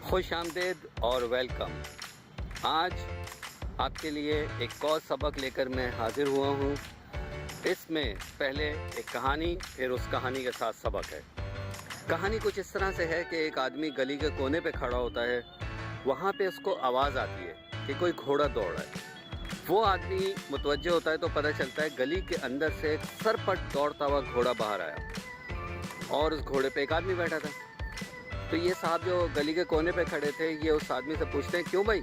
खुश आमदीद और वेलकम। आज आपके लिए एक और सबक लेकर मैं हाजिर हुआ हूँ। इसमें पहले एक कहानी, फिर उस कहानी के साथ सबक है। कहानी कुछ इस तरह से है कि एक आदमी गली के कोने पे खड़ा होता है। वहाँ पे उसको आवाज़ आती है कि कोई घोड़ा दौड़ रहा है। वो आदमी मुतवज्जे होता है तो पता चलता है गली के अंदर से एक सरपट दौड़ता हुआ घोड़ा बाहर आया और उस घोड़े पे एक आदमी बैठा था। तो ये साहब जो गली के कोने पे खड़े थे, ये उस आदमी से पूछते हैं, क्यों भाई,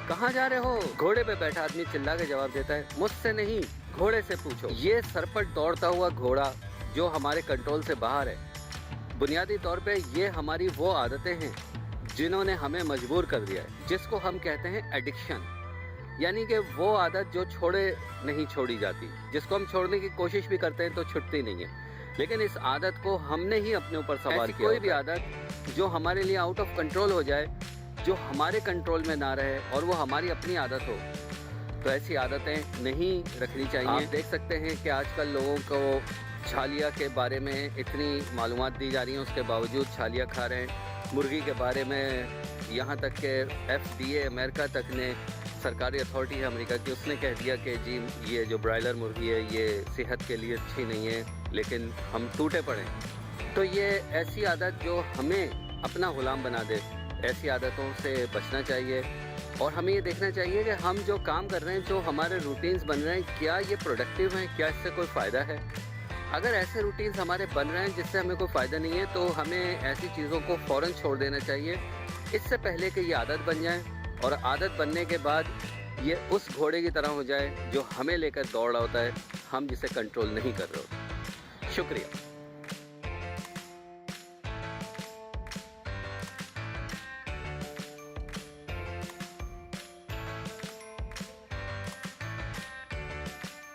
कहाँ जा रहे हो? घोड़े पे बैठा आदमी चिल्ला के जवाब देता है, मुझसे नहीं, घोड़े से पूछो। ये सरपट दौड़ता हुआ घोड़ा जो हमारे कंट्रोल से बाहर है, बुनियादी तौर पे ये हमारी वो आदतें हैं जिन्होंने हमें मजबूर कर दिया है, जिसको हम कहते हैं एडिक्शन। यानी कि वो आदत जो नहीं छोड़ी जाती, जिसको हम छोड़ने की कोशिश भी करते हैं तो छुटती नहीं है। लेकिन इस आदत को हमने ही अपने ऊपर सवार किया। कोई भी आदत जो हमारे लिए आउट ऑफ कंट्रोल हो जाए, जो हमारे कंट्रोल में ना रहे और वो हमारी अपनी आदत हो, तो ऐसी आदतें नहीं रखनी चाहिए। आप देख सकते हैं कि आजकल लोगों को छालिया के बारे में इतनी मालूमात दी जा रही हैं, उसके बावजूद छालिया खा रहे हैं। मुर्गी के बारे में यहाँ तक के FDA अमेरिका तक ने, सरकारी अथॉरिटी है अमेरिका की, उसने कह दिया कि जी ये जो ब्रायलर मुर्गी है ये सेहत के लिए अच्छी नहीं है, लेकिन हम टूटे पड़े। तो ये ऐसी आदत जो हमें अपना गुलाम बना दे, ऐसी आदतों से बचना चाहिए। और हमें ये देखना चाहिए कि हम जो काम कर रहे हैं, जो हमारे रूटीन्स बन रहे हैं, क्या ये प्रोडक्टिव हैं, क्या इससे कोई फ़ायदा है। अगर ऐसे रूटीन्स हमारे बन रहे हैं जिससे हमें कोई फ़ायदा नहीं है, तो हमें ऐसी चीज़ों को फ़ौरन छोड़ देना चाहिए, इससे पहले कि ये आदत बन जाए। और आदत बनने के बाद ये उस घोड़े की तरह हो जाए जो हमें लेकर दौड़ रहा होता है, हम जिसे कंट्रोल नहीं कर रहे होते। शुक्रिया।